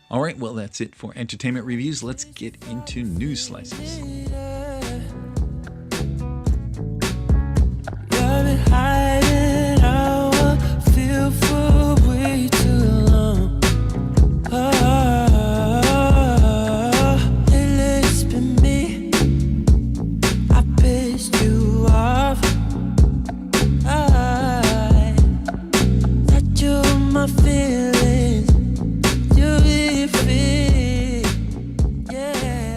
All right, well, that's it for entertainment reviews. Let's get into news slices.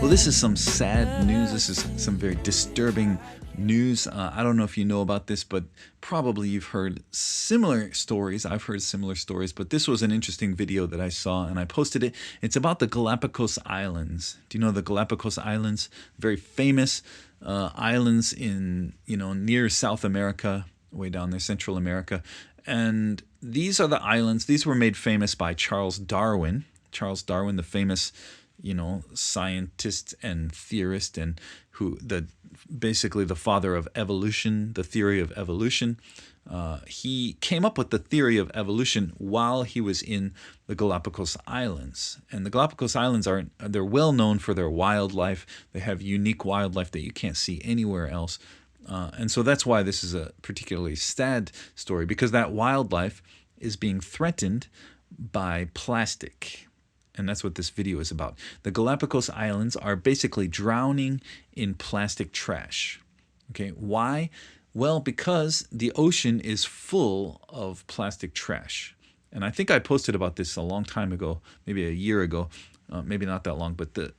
This is some sad news. This is some very disturbing news. I don't know if you know about this, but probably you've heard similar stories. I've heard similar stories, but this was an interesting video that I saw and I posted it. It's about the Galapagos Islands. Do you know the Galapagos Islands? Very famous islands in, near South America, way down there, Central America. And these are the islands. These were made famous by Charles Darwin. Charles Darwin, the famous scientist and theorist, and basically the father of evolution, the theory of evolution. He came up with the theory of evolution while he was in the Galapagos Islands. And the Galapagos Islands they're well known for their wildlife. They have unique wildlife that you can't see anywhere else. And so that's why this is a particularly sad story, because that wildlife is being threatened by plastic. And that's what this video is about. The Galapagos Islands are basically drowning in plastic trash. Okay, why? Well, because the ocean is full of plastic trash. And I think I posted about this a long time ago, maybe a year ago, maybe not that long, but the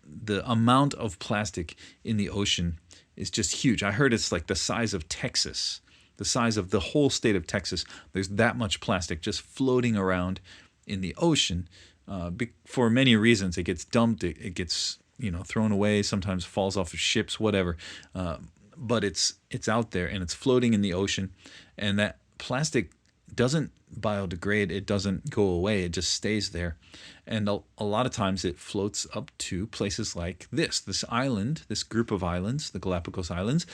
amount of plastic in the ocean is just huge. I heard it's like the size of Texas, the size of the whole state of Texas. There's that much plastic just floating around in the ocean. For many reasons. It gets dumped, it gets thrown away, sometimes falls off of ships, whatever. But it's out there and it's floating in the ocean, and that plastic doesn't biodegrade, it doesn't go away, it just stays there. And a lot of times it floats up to places like this island, this group of islands, the Galapagos Islands.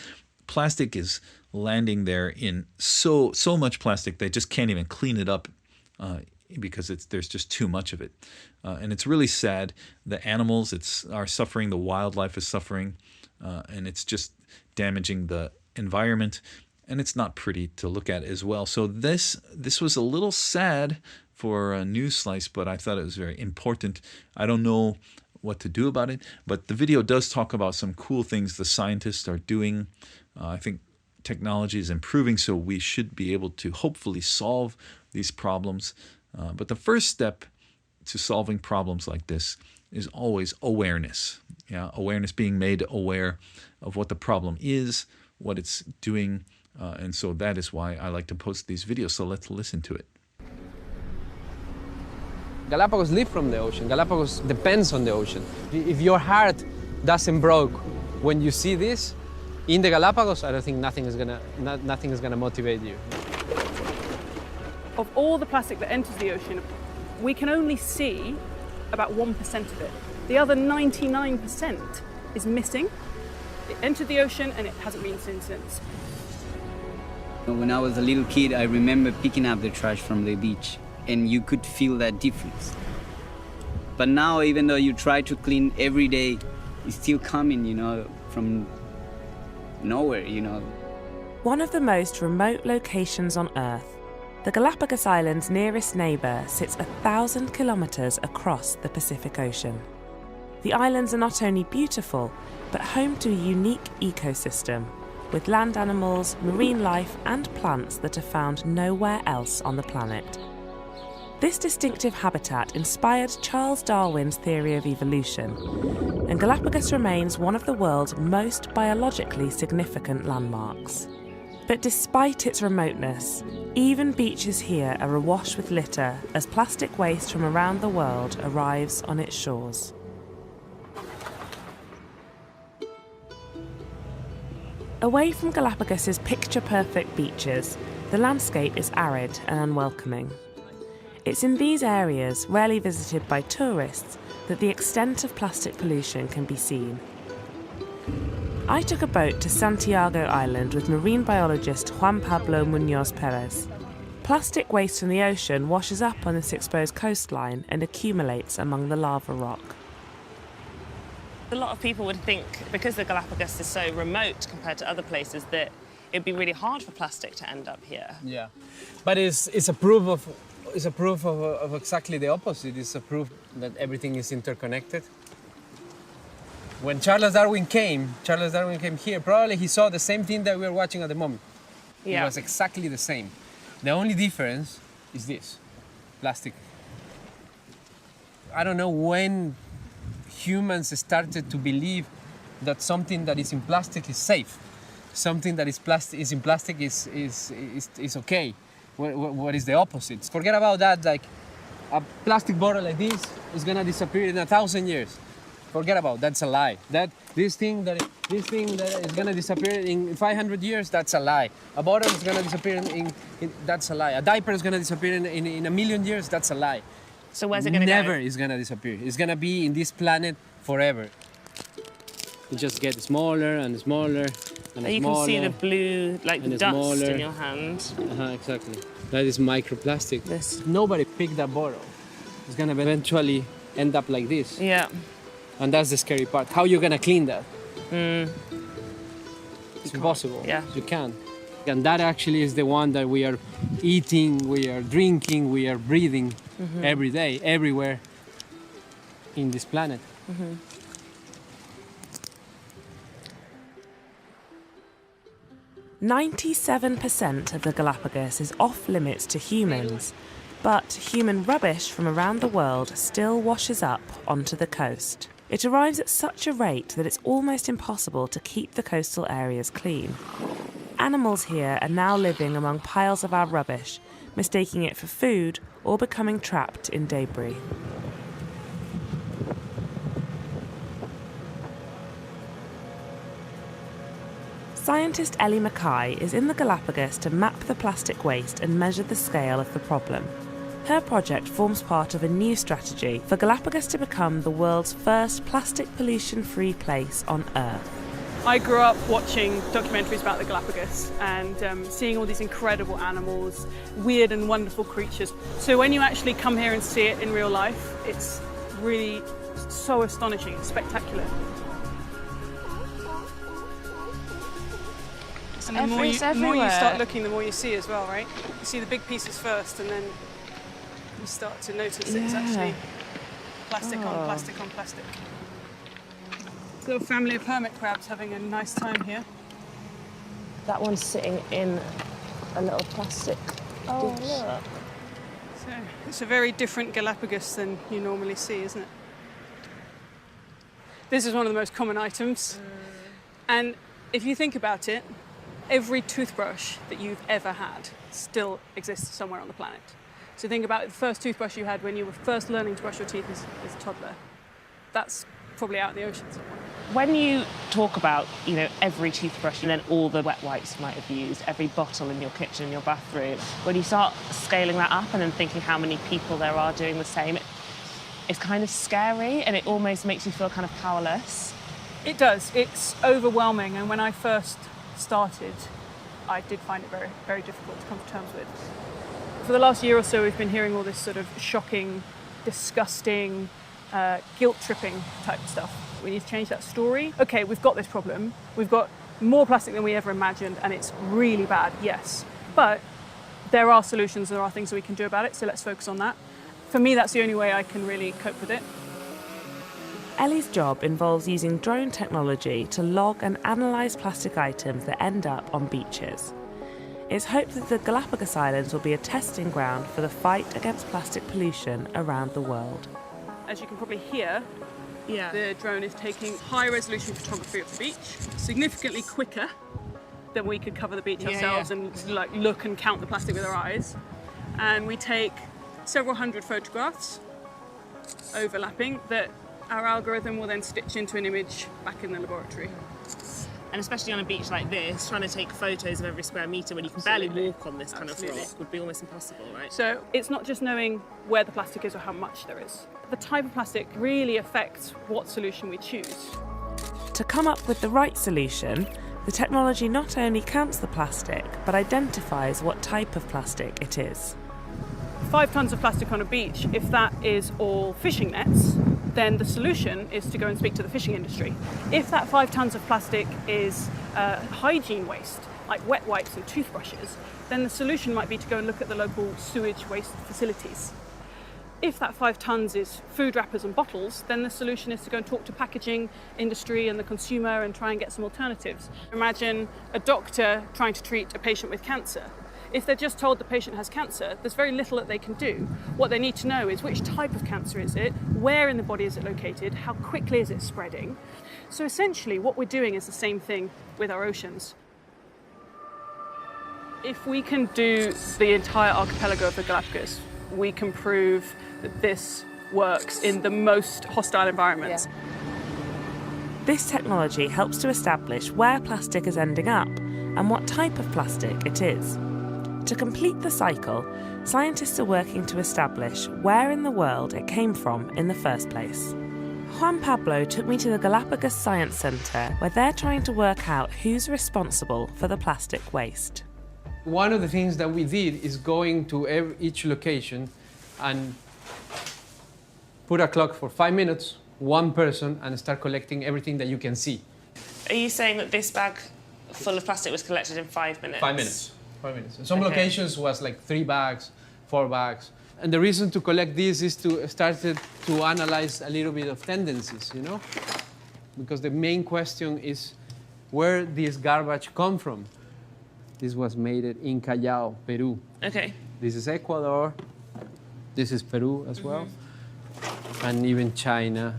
Plastic is landing there in so much plastic they just can't even clean it up, because there's just too much of it. And it's really sad. The animals are suffering, the wildlife is suffering, and it's just damaging the environment, and it's not pretty to look at as well. So this was a little sad for a news slice, but I thought it was very important. I don't know what to do about it, but the video does talk about some cool things the scientists are doing. I think technology is improving, so we should be able to hopefully solve these problems. But the first step to solving problems like this is always awareness. Awareness, being made aware of what the problem is, what it's doing. And so that is why I like to post these videos. So let's listen to it. Galapagos live from the ocean. Galapagos depends on the ocean. If your heart doesn't break when you see this, in the Galapagos, I don't think nothing is gonna motivate you. Of all the plastic that enters the ocean, we can only see about 1% of it. The other 99% is missing. It entered the ocean and it hasn't been seen since. When I was a little kid, I remember picking up the trash from the beach, and you could feel that difference. But now, even though you try to clean every day, it's still coming, from nowhere, One of the most remote locations on Earth, the Galapagos Islands' nearest neighbour sits 1,000 kilometres across the Pacific Ocean. The islands are not only beautiful, but home to a unique ecosystem, with land animals, marine life and plants that are found nowhere else on the planet. This distinctive habitat inspired Charles Darwin's theory of evolution, and Galapagos remains one of the world's most biologically significant landmarks. But despite its remoteness, even beaches here are awash with litter as plastic waste from around the world arrives on its shores. Away from Galapagos' picture-perfect beaches, the landscape is arid and unwelcoming. It's in these areas, rarely visited by tourists, that the extent of plastic pollution can be seen. I took a boat to Santiago Island with marine biologist Juan Pablo Muñoz Perez. Plastic waste from the ocean washes up on this exposed coastline and accumulates among the lava rock. A lot of people would think, because the Galapagos is so remote compared to other places, that it'd be really hard for plastic to end up here. Yeah, but it's a proof of exactly the opposite. It's a proof that everything is interconnected. When Charles Darwin came here, probably he saw the same thing that we're watching at the moment. Yeah. It was exactly the same. The only difference is this, plastic. I don't know when humans started to believe that something that is in plastic is safe. Something that is in plastic is okay. What is the opposite? Forget about that. Like a plastic bottle like this is gonna disappear in 1,000 years. Forget about that's a lie. This thing that is gonna disappear in 500 years, that's a lie. A bottle is gonna disappear that's a lie. A diaper is gonna disappear in 1,000,000 years, that's a lie. So where's it going to go? Never is gonna disappear. It's gonna be in this planet forever. It just gets smaller and smaller and You smaller. can see the blue, like and dust smaller. in your hand. Exactly. That is microplastic. Nobody picked that bottle. It's gonna eventually end up like this. Yeah. And that's the scary part. How are you gonna clean that? It's impossible. Yeah. You can't. And that actually is the one that we are eating, we are drinking, we are breathing every day, everywhere in this planet. 97% of the Galapagos is off limits to humans, but human rubbish from around the world still washes up onto the coast. It arrives at such a rate that it's almost impossible to keep the coastal areas clean. Animals here are now living among piles of our rubbish, mistaking it for food or becoming trapped in debris. Scientist Ellie Mackay is in the Galapagos to map the plastic waste and measure the scale of the problem. Her project forms part of a new strategy for Galapagos to become the world's first plastic pollution-free place on Earth. I grew up watching documentaries about the Galapagos and seeing all these incredible animals, weird and wonderful creatures. So when you actually come here and see it in real life, it's really so astonishing, it's spectacular. And the more you start looking, the more you see as well, right? You see the big pieces first, and then you start to notice that it's actually plastic on plastic on plastic. Little family of hermit crabs having a nice time here. That one's sitting in a little plastic. Oh, look. So it's a very different Galapagos than you normally see, isn't it? This is one of the most common items. And if you think about it, every toothbrush that you've ever had still exists somewhere on the planet. So think about the first toothbrush you had when you were first learning to brush your teeth as a toddler. That's probably out in the ocean somewhere. When you talk about, every toothbrush and then all the wet wipes you might have used, every bottle in your kitchen, in your bathroom, when you start scaling that up and then thinking how many people there are doing the same, it's kind of scary and it almost makes you feel kind of powerless. It does. It's overwhelming. And when I first started, I did find it very, very difficult to come to terms with. For the last year or so, we've been hearing all this sort of shocking, disgusting, guilt-tripping type stuff. We need to change that story. Okay, we've got this problem. We've got more plastic than we ever imagined, and it's really bad, yes. But there are solutions, there are things that we can do about it, so let's focus on that. For me, that's the only way I can really cope with it. Ellie's job involves using drone technology to log and analyse plastic items that end up on beaches. It's hoped that the Galapagos Islands will be a testing ground for the fight against plastic pollution around the world. As you can probably hear, the drone is taking high-resolution photography of the beach, significantly quicker than we could cover the beach ourselves and look and count the plastic with our eyes. And we take several hundred photographs overlapping that our algorithm will then stitch into an image back in the laboratory. And especially on a beach like this, trying to take photos of every square metre when you can barely walk on this kind of rock would be almost impossible, right? So it's not just knowing where the plastic is or how much there is. The type of plastic really affects what solution we choose. To come up with the right solution, The technology not only counts the plastic, but identifies what type of plastic it is. 5 tons of plastic on a beach, if that is all fishing nets, then the solution is to go and speak to the fishing industry. If that 5 tons of plastic is hygiene waste, like wet wipes and toothbrushes, then the solution might be to go and look at the local sewage waste facilities. If that 5 tons is food wrappers and bottles, then the solution is to go and talk to packaging industry and the consumer and try and get some alternatives. Imagine a doctor trying to treat a patient with cancer. If they're just told the patient has cancer, there's very little that they can do. What they need to know is which type of cancer is it, where in the body is it located, how quickly is it spreading. So essentially what we're doing is the same thing with our oceans. If we can do the entire archipelago of the Galapagos, we can prove that this works in the most hostile environments. This technology helps to establish where plastic is ending up and what type of plastic it is. To complete the cycle, scientists are working to establish where in the world it came from in the first place. Juan Pablo took me to the Galapagos Science Centre, where they're trying to work out who's responsible for the plastic waste. One of the things that we did is going to each location and put a clock for 5 minutes, one person, and start collecting everything that you can see. Are you saying that this bag full of plastic was collected in 5 minutes? 5 minutes. 5 minutes. Some locations was like 3 bags, 4 bags. And the reason to collect this is to start to analyze a little bit of tendencies, you know? Because the main question is where this garbage come from. This was made in Callao, Peru. Okay. This is Ecuador. This is Peru as well. And even China.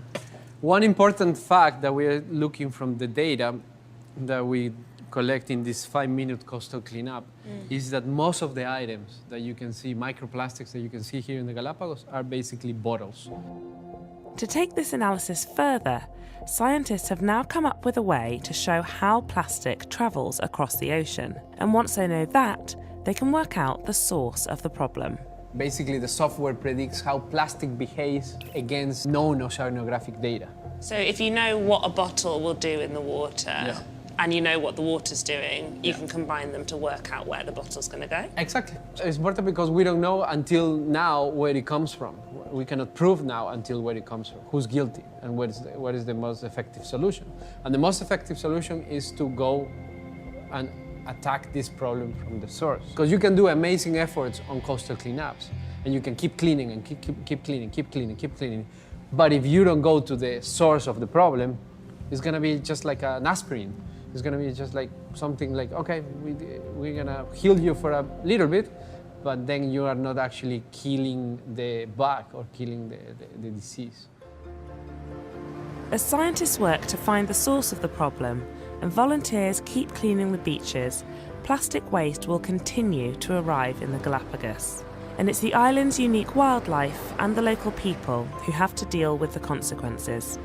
One important fact that we are looking from the data that we collect in this 5-minute coastal cleanup is that most of the items that you can see, microplastics that you can see here in the Galapagos, are basically bottles. To take this analysis further, scientists have now come up with a way to show how plastic travels across the ocean. And once they know that, they can work out the source of the problem. Basically, the software predicts how plastic behaves against known oceanographic data. So if you know what a bottle will do in the water, and you know what the water's doing, you can combine them to work out where the bottle's going to go? Exactly. It's important because we don't know until now where it comes from. We cannot prove now until where it comes from, who's guilty, and what is the most effective solution. And the most effective solution is to go and attack this problem from the source. Because you can do amazing efforts on coastal cleanups, and you can keep cleaning and keep cleaning. But if you don't go to the source of the problem, it's going to be just like an aspirin. It's going to be just like something like, okay, we're going to heal you for a little bit, but then you are not actually killing the bug or killing the disease. As scientists work to find the source of the problem and volunteers keep cleaning the beaches, plastic waste will continue to arrive in the Galapagos. And it's the island's unique wildlife and the local people who have to deal with the consequences.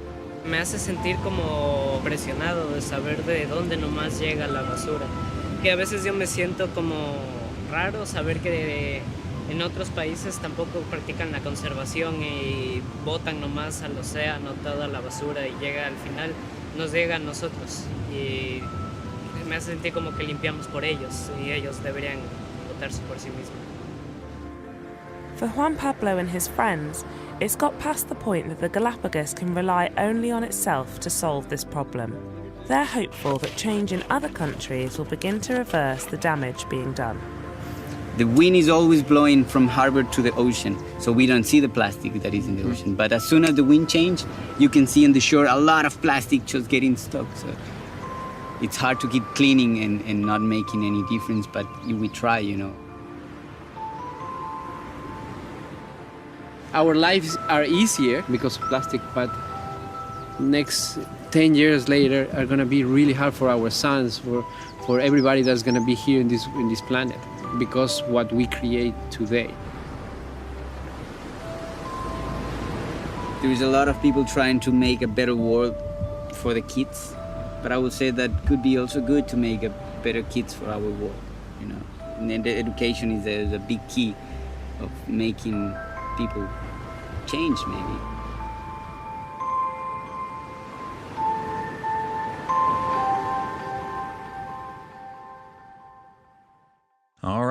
Me hace sentir como presionado de saber de dónde nomás llega la basura. Que a veces yo me siento como raro saber que en otros países tampoco practican la conservación y botan nomás al océano toda la basura y llega al final, nos llega a nosotros. Y me hace sentir como que limpiamos por ellos y ellos deberían botarse por sí mismos. For Juan Pablo and his friends, it's got past the point that the Galapagos can rely only on itself to solve this problem. They're hopeful that change in other countries will begin to reverse the damage being done. The wind is always blowing from harbor to the ocean, so we don't see the plastic that is in the ocean. But as soon as the wind changes, you can see on the shore a lot of plastic just getting stuck. So it's hard to keep cleaning and not making any difference, but we try, you know. Our lives are easier because of plastic, but next 10 years later are going to be really hard for our sons, for everybody that's going to be here in this planet, because what we create today. There is a lot of people trying to make a better world for the kids, but I would say that could be also good to make a better kids for our world, you know. And then the education is a big key of making people change, maybe.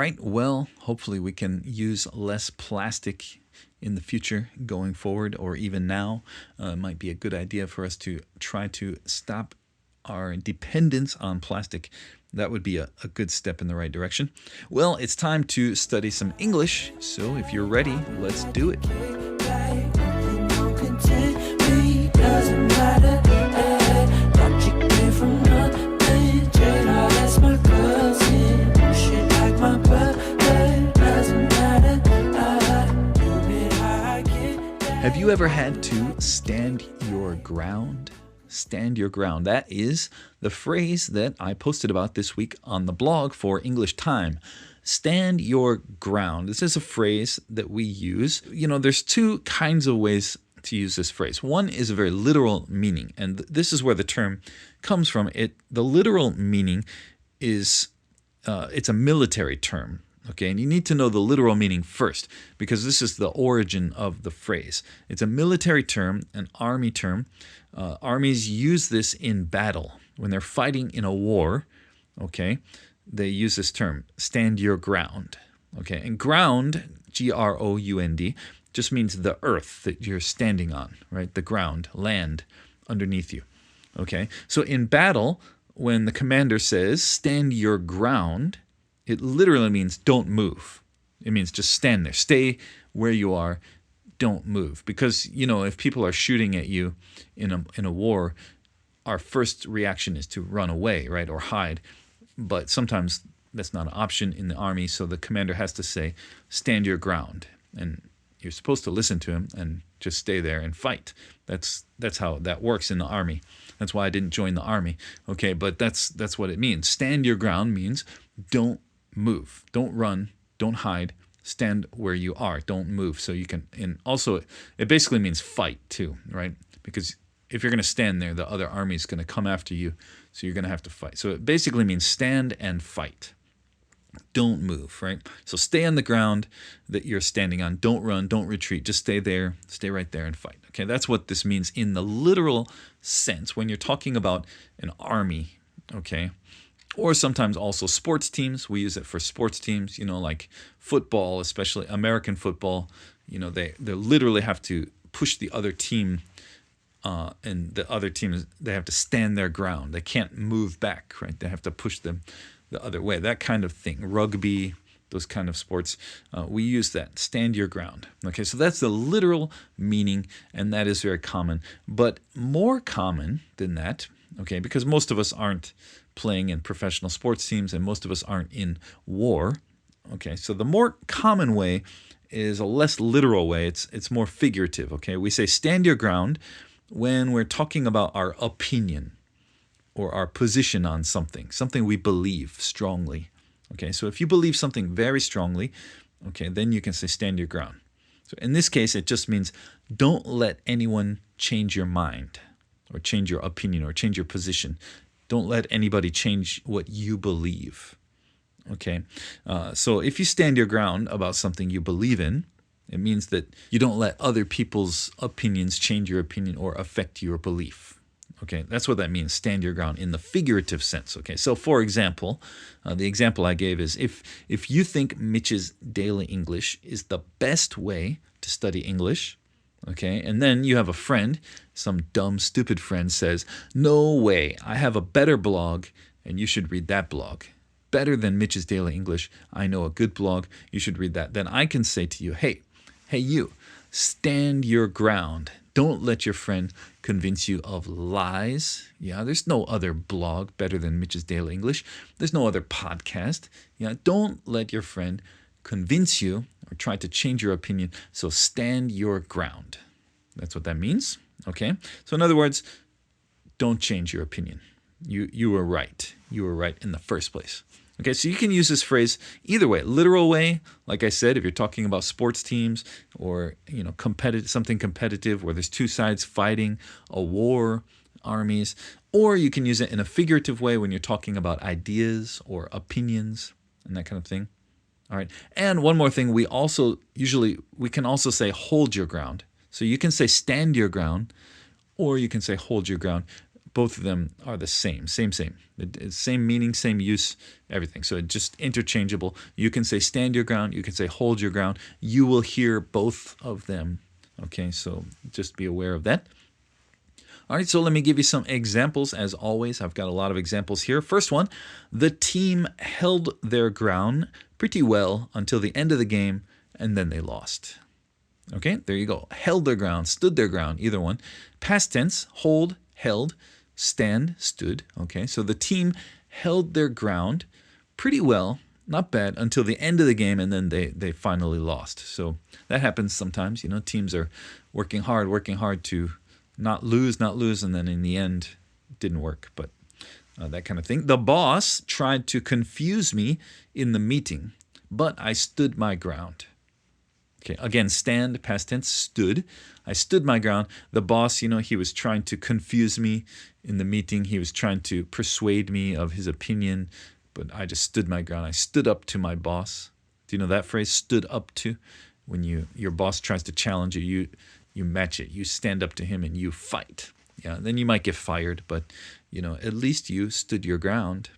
right, well, hopefully we can use less plastic in the future going forward, or even now. It might be a good idea for us to try to stop our dependence on plastic. That would be a good step in the right direction. Well, it's time to study some English, so if you're ready, let's do it. Have you ever had to stand your ground? Stand your ground. That is the phrase that I posted about this week on the blog for English Time. Stand your ground. This is a phrase that we use. You know, there's two kinds of ways to use this phrase. One is a very literal meaning, and this is where the term comes from. The literal meaning is it's a military term. Okay, and you need to know the literal meaning first, because this is the origin of the phrase. It's a military term, an army term. Armies use this in battle. When they're fighting in a war, okay, they use this term, stand your ground. Okay, and ground, G-R-O-U-N-D, just means the earth that you're standing on, right? The ground, land underneath you. Okay, so in battle, when the commander says, stand your ground, it literally means don't move. It means just stand there. Stay where you are. Don't move. Because, you know, if people are shooting at you in a war, our first reaction is to run away, right, or hide. But sometimes that's not an option in the army, so the commander has to say, stand your ground. And you're supposed to listen to him and just stay there and fight. That's how that works in the army. That's why I didn't join the army. Okay, but that's what it means. Stand your ground means don't move, don't run, don't hide, stand where you are, don't move. So you can, and also it basically means fight too, right? Because if you're going to stand there, the other army is going to come after you, so you're going to have to fight. So it basically means stand and fight. Don't move, right? So stay on the ground that you're standing on. Don't run, don't retreat. Just stay there, stay right there and fight. Okay, that's what this means in the literal sense when you're talking about an army, okay? Or sometimes also sports teams. We use it for sports teams, you know, like football, especially American football. You know, they literally have to push the other team, and the other team, they have to stand their ground. They can't move back, right? They have to push them the other way. That kind of thing. Rugby, those kind of sports, we use that. Stand your ground. Okay, so that's the literal meaning, and that is very common. But more common than that, okay, because most of us aren't playing in professional sports teams and most of us aren't in war. Okay, so the more common way is a less literal way. It's more figurative, okay? We say stand your ground when we're talking about our opinion or our position on something we believe strongly. Okay, so if you believe something very strongly, okay, then you can say stand your ground. So in this case, it just means don't let anyone change your mind or change your opinion or change your position. Don't let anybody change what you believe. Okay, so if you stand your ground about something you believe in, it means that you don't let other people's opinions change your opinion or affect your belief. Okay, that's what that means, stand your ground in the figurative sense. Okay, so for example, the example I gave is if you think Mitch's Daily English is the best way to study English, okay, and then you have a friend, some dumb, stupid friend says, no way, I have a better blog and you should read that blog. Better than Mitch's Daily English. I know a good blog, you should read that. Then I can say to you, hey you, stand your ground. Don't let your friend convince you of lies. Yeah, there's no other blog better than Mitch's Daily English. There's no other podcast. Yeah, don't let your friend convince you or try to change your opinion. So stand your ground. That's what that means. Okay. So in other words, don't change your opinion. You were right. You were right in the first place. Okay, so you can use this phrase either way, literal way, like I said, if you're talking about sports teams or, you know, something competitive where there's two sides fighting, a war, armies, or you can use it in a figurative way when you're talking about ideas or opinions and that kind of thing. All right, and one more thing, we can also say hold your ground. So you can say stand your ground, or you can say hold your ground. both of them are the same. Same meaning, same use, everything. So it's just interchangeable. You can say stand your ground. You can say hold your ground. You will hear both of them. Okay, so just be aware of that. All right, so let me give you some examples. As always, I've got a lot of examples here. First one, the team held their ground pretty well until the end of the game, and then they lost. Okay, there you go. Held their ground, stood their ground, either one. Past tense, hold, held, stand, stood. Okay, so the team held their ground pretty well, not bad, until the end of the game, and then they finally lost. So that happens sometimes. Teams are working hard to not lose, and then in the end, it didn't work. But that kind of thing. The boss tried to confuse me in the meeting, but I stood my ground. Okay, again, stand, past tense, stood. I stood my ground. The boss, he was trying to confuse me in the meeting. He was trying to persuade me of his opinion, but I just stood my ground. I stood up to my boss. Do you know that phrase, stood up to? When your boss tries to challenge you, you match it. You stand up to him and you fight. Yeah, then you might get fired, but, at least you stood your ground.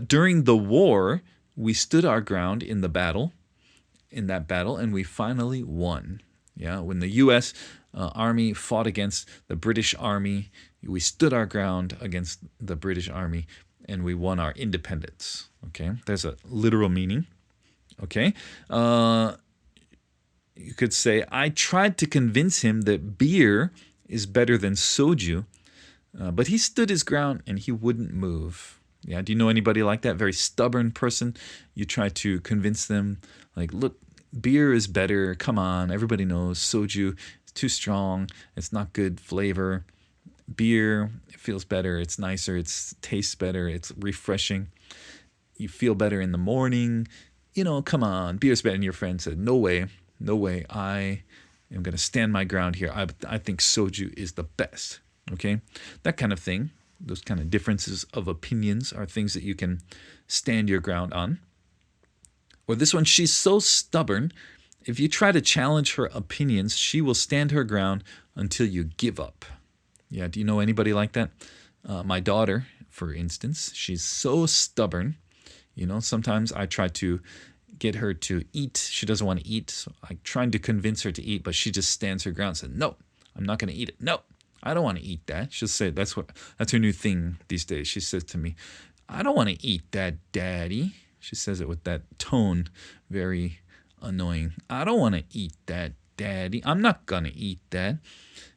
During the war, we stood our ground in that battle, and we finally won. Yeah, when the U.S. Army fought against the British Army, we stood our ground against the British Army, and we won our independence. Okay, there's a literal meaning. Okay, you could say, I tried to convince him that beer is better than soju, but he stood his ground and he wouldn't move. Yeah, do you know anybody like that? Very stubborn person. You try to convince them, like, look, beer is better. Come on, everybody knows soju is too strong. It's not good flavor. Beer, it feels better. It's nicer. It tastes better. It's refreshing. You feel better in the morning. Come on, beer's better. And your friend said, no way. I am going to stand my ground here. I think soju is the best. Okay, that kind of thing. Those kind of differences of opinions are things that you can stand your ground on. Or this one, she's so stubborn. If you try to challenge her opinions, she will stand her ground until you give up. Yeah, do you know anybody like that? My daughter, for instance, she's so stubborn. Sometimes I try to get her to eat. She doesn't want to eat. So I'm trying to convince her to eat, but she just stands her ground and says, no, I'm not going to eat it. No, I don't want to eat that. She'll say, that's her new thing these days. She says to me, I don't want to eat that, Daddy. She says it with that tone, very annoying. I don't want to eat that, Daddy. I'm not going to eat that.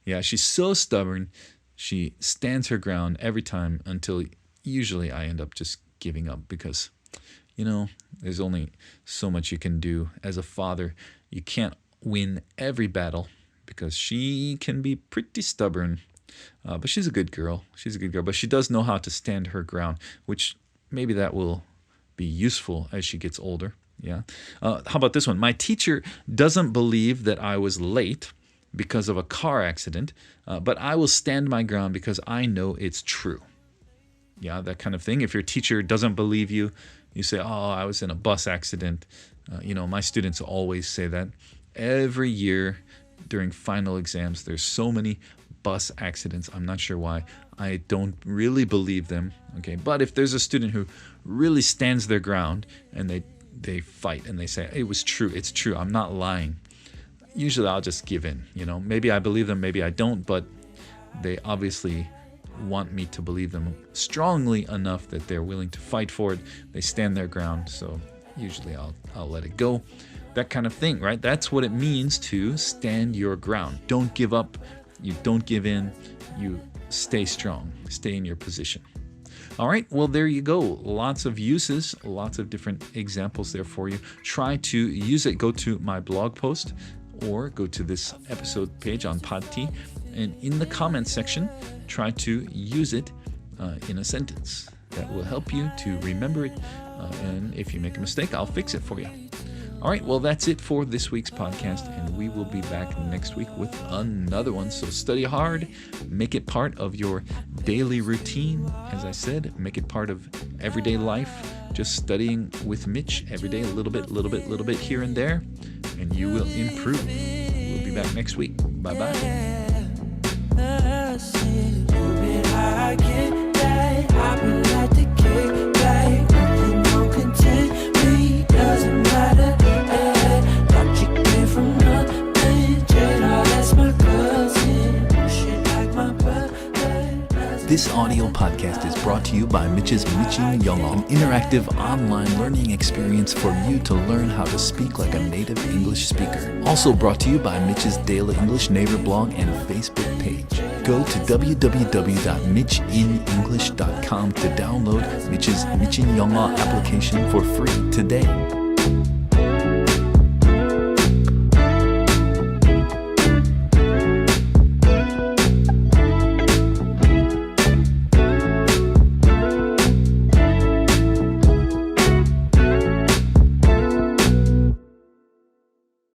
Yeah, she's so stubborn. She stands her ground every time until usually I end up just giving up because, there's only so much you can do as a father. You can't win every battle because she can be pretty stubborn. But she's a good girl. But she does know how to stand her ground, which maybe that will be useful as she gets older. Yeah. How about this one? My teacher doesn't believe that I was late because of a car accident, but I will stand my ground because I know it's true. Yeah, that kind of thing. If your teacher doesn't believe you, you say, oh, I was in a bus accident. My students always say that. Every year during final exams, there's so many bus accidents. I'm not sure why. I don't really believe them. Okay, but if there's a student who really stands their ground and they fight and they say, it was true, it's true, I'm not lying, usually I'll just give in. Maybe I believe them, maybe I don't, but they obviously want me to believe them strongly enough that they're willing to fight for it. They stand their ground, so usually I'll let it go. That kind of thing, right? That's what it means to stand your ground. Don't give up. You don't give in. You stay strong. Stay in your position. All right, well, there you go. Lots of uses, lots of different examples there for you. Try to use it. Go to my blog post or go to this episode page on Podtea, and in the comments section, try to use it in a sentence. That will help you to remember it, and if you make a mistake, I'll fix it for you. All right, well, that's it for this week's podcast, and we will be back next week with another one. So study hard, make it part of your daily routine. As I said, make it part of everyday life. Just studying with Mitch every day, a little bit here and there, and you will improve. We'll be back next week. Bye-bye. This audio podcast is brought to you by Mitch's 미국영어, an interactive online learning experience for you to learn how to speak like a native English speaker. Also brought to you by Mitch's Daily English Neighbor blog and Facebook page. Go to www.mitchinenglish.com to download Mitch's 미국영어 application for free today.